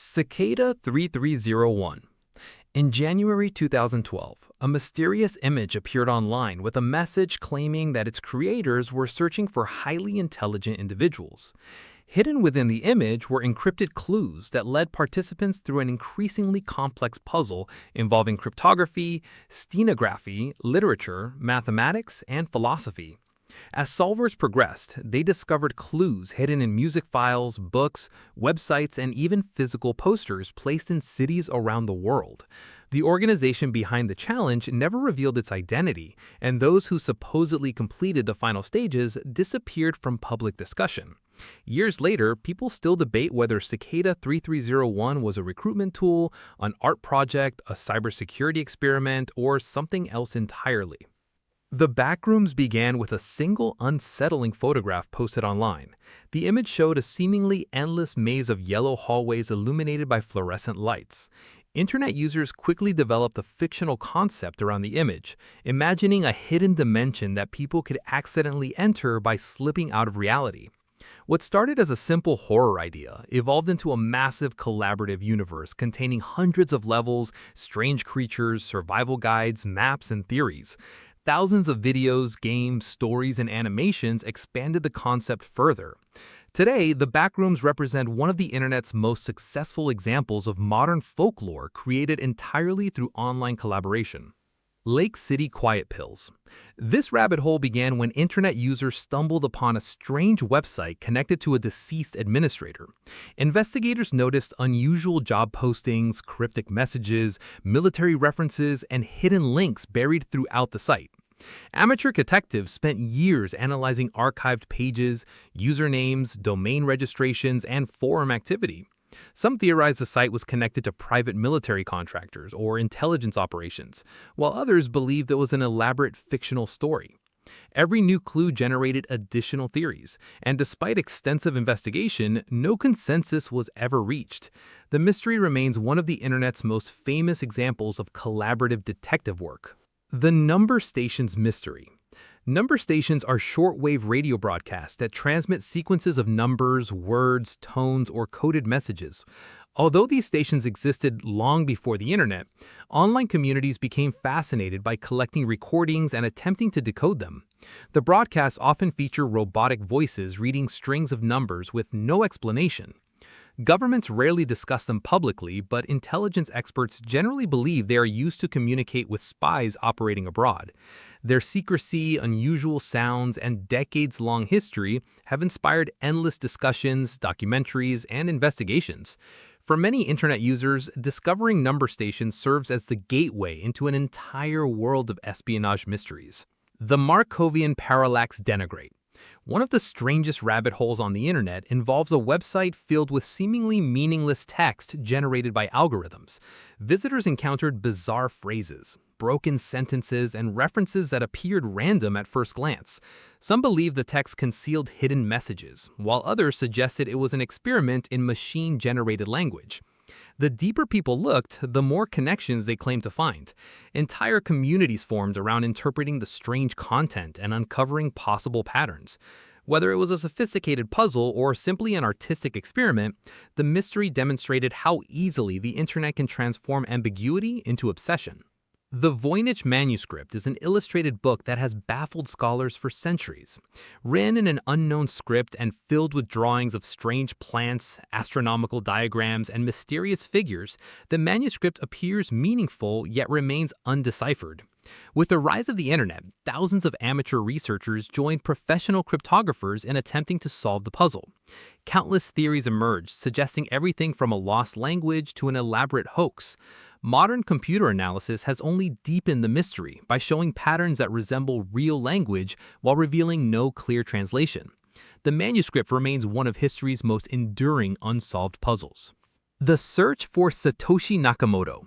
Cicada 3301. In January 2012, a mysterious image appeared online with a message claiming that its creators were searching for highly intelligent individuals. Hidden within the image were encrypted clues that led participants through an increasingly complex puzzle involving cryptography, stenography, literature, mathematics, and philosophy. As solvers progressed, they discovered clues hidden in music files, books, websites, and even physical posters placed in cities around the world. The organization behind the challenge never revealed its identity, and those who supposedly completed the final stages disappeared from public discussion. Years later, people still debate whether Cicada 3301 was a recruitment tool, an art project, a cybersecurity experiment, or something else entirely. The Backrooms began with a single unsettling photograph posted online. The image showed a seemingly endless maze of yellow hallways illuminated by fluorescent lights. Internet users quickly developed a fictional concept around the image, imagining a hidden dimension that people could accidentally enter by slipping out of reality. What started as a simple horror idea evolved into a massive collaborative universe containing hundreds of levels, strange creatures, survival guides, maps, and theories. Thousands of videos, games, stories, and animations expanded the concept further. Today, the Backrooms represent one of the internet's most successful examples of modern folklore created entirely through online collaboration. Lake City Quiet Pills. This rabbit hole began when internet users stumbled upon a strange website connected to a deceased administrator. Investigators noticed unusual job postings, cryptic messages, military references, and hidden links buried throughout the site. Amateur detectives spent years analyzing archived pages, usernames, domain registrations, and forum activity. Some theorized the site was connected to private military contractors or intelligence operations, while others believed it was an elaborate fictional story. Every new clue generated additional theories, and despite extensive investigation, no consensus was ever reached. The mystery remains one of the internet's most famous examples of collaborative detective work. The Number Stations Mystery. Number stations are shortwave radio broadcasts that transmit sequences of numbers, words, tones, or coded messages. Although these stations existed long before the internet, online communities became fascinated by collecting recordings and attempting to decode them. The broadcasts often feature robotic voices reading strings of numbers with no explanation. Governments rarely discuss them publicly, but intelligence experts generally believe they are used to communicate with spies operating abroad. Their secrecy, unusual sounds, and decades-long history have inspired endless discussions, documentaries, and investigations. For many internet users, discovering number stations serves as the gateway into an entire world of espionage mysteries. The Markovian Parallax Denigrate. One of the strangest rabbit holes on the internet involves a website filled with seemingly meaningless text generated by algorithms. Visitors encountered bizarre phrases, broken sentences, and references that appeared random at first glance. Some believed the text concealed hidden messages, while others suggested it was an experiment in machine-generated language. The deeper people looked, the more connections they claimed to find. Entire communities formed around interpreting the strange content and uncovering possible patterns. Whether it was a sophisticated puzzle or simply an artistic experiment, the mystery demonstrated how easily the internet can transform ambiguity into obsession. The Voynich Manuscript is an illustrated book that has baffled scholars for centuries. Written in an unknown script and filled with drawings of strange plants, astronomical diagrams, and mysterious figures, the manuscript appears meaningful yet remains undeciphered. With the rise of the internet, thousands of amateur researchers joined professional cryptographers in attempting to solve the puzzle. Countless theories emerged, suggesting everything from a lost language to an elaborate hoax. Modern computer analysis has only deepened the mystery by showing patterns that resemble real language while revealing no clear translation. The manuscript remains one of history's most enduring unsolved puzzles. The search for Satoshi Nakamoto.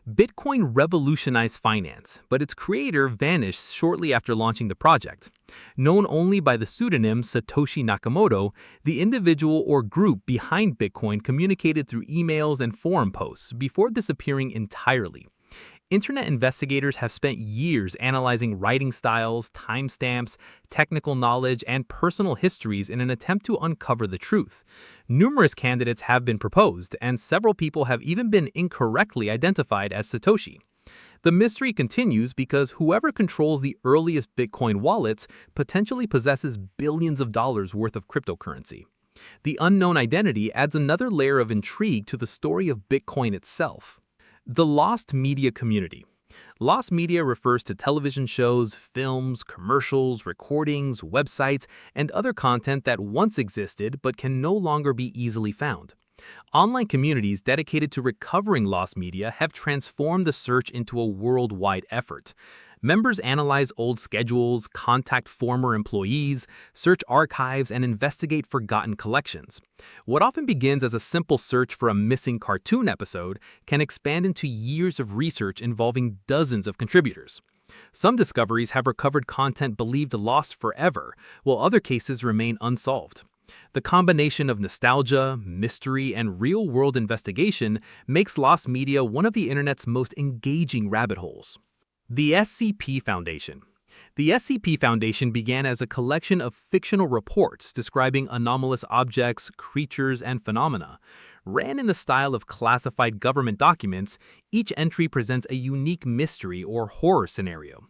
Bitcoin revolutionized finance, but its creator vanished shortly after launching the project. Known only by the pseudonym Satoshi Nakamoto, the individual or group behind Bitcoin communicated through emails and forum posts before disappearing entirely. Internet investigators have spent years analyzing writing styles, timestamps, technical knowledge, and personal histories in an attempt to uncover the truth. Numerous candidates have been proposed, and several people have even been incorrectly identified as Satoshi. The mystery continues because whoever controls the earliest Bitcoin wallets potentially possesses billions of dollars worth of cryptocurrency. The unknown identity adds another layer of intrigue to the story of Bitcoin itself. The lost media community. Lost media refers to television shows, films, commercials, recordings, websites, and other content that once existed but can no longer be easily found. Online communities dedicated to recovering lost media have transformed the search into a worldwide effort. Members analyze old schedules, contact former employees, search archives, and investigate forgotten collections. What often begins as a simple search for a missing cartoon episode can expand into years of research involving dozens of contributors. Some discoveries have recovered content believed lost forever, while other cases remain unsolved. The combination of nostalgia, mystery, and real-world investigation makes lost media one of the internet's most engaging rabbit holes. The SCP Foundation. The SCP Foundation began as a collection of fictional reports describing anomalous objects, creatures, and phenomena. Ran in the style of classified government documents, each entry presents a unique mystery or horror scenario.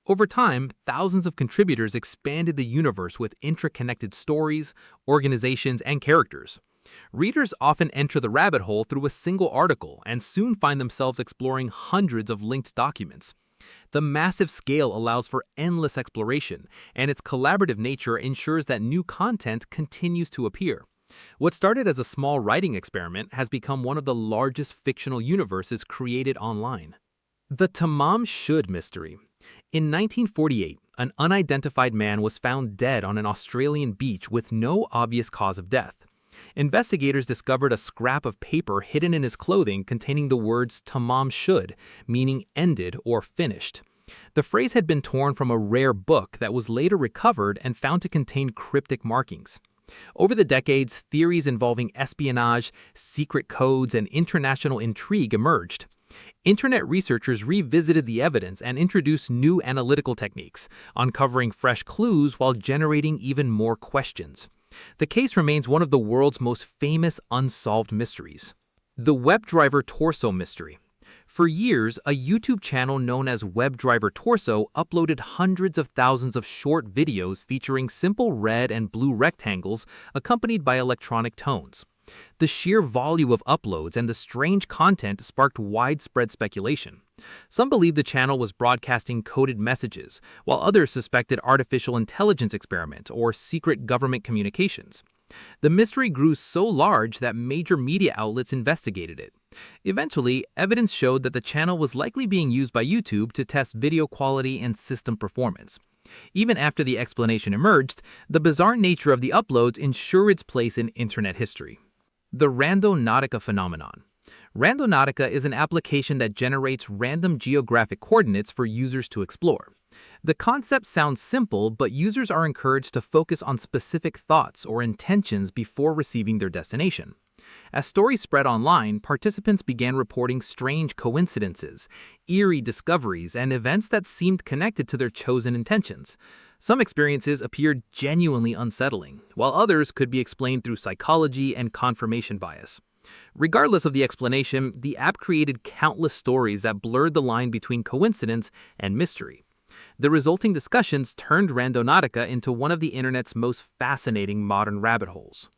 Over time, thousands of contributors expanded the universe with interconnected stories, organizations, and characters. Readers often enter the rabbit hole through a single article and soon find themselves exploring hundreds of linked documents. The massive scale allows for endless exploration, and its collaborative nature ensures that new content continues to appear. What started as a small writing experiment has become one of the largest fictional universes created online. The Tamam Shud mystery. In 1948, an unidentified man was found dead on an Australian beach with no obvious cause of death. Investigators discovered a scrap of paper hidden in his clothing containing the words Tamam Shud, meaning ended or finished. The phrase had been torn from a rare book that was later recovered and found to contain cryptic markings. Over the decades, theories involving espionage, secret codes, and international intrigue emerged. Internet researchers revisited the evidence and introduced new analytical techniques, uncovering fresh clues while generating even more questions. The case remains one of the world's most famous unsolved mysteries. The Webdriver Torso mystery. For years, a YouTube channel known as Webdriver Torso uploaded hundreds of thousands of short videos featuring simple red and blue rectangles accompanied by electronic tones. The sheer volume of uploads and the strange content sparked widespread speculation. Some believed the channel was broadcasting coded messages, while others suspected artificial intelligence experiment or secret government communications. The mystery grew so large that major media outlets investigated it. Eventually, evidence showed that the channel was likely being used by YouTube to test video quality and system performance. Even after the explanation emerged, the bizarre nature of the uploads ensure its place in internet history. The Randonautica Phenomenon. Randonautica is an application that generates random geographic coordinates for users to explore. The concept sounds simple, but users are encouraged to focus on specific thoughts or intentions before receiving their destination. As stories spread online, participants began reporting strange coincidences, eerie discoveries, and events that seemed connected to their chosen intentions. Some experiences appeared genuinely unsettling, while others could be explained through psychology and confirmation bias. Regardless of the explanation, the app created countless stories that blurred the line between coincidence and mystery. The resulting discussions turned Randonautica into one of the internet's most fascinating modern rabbit holes.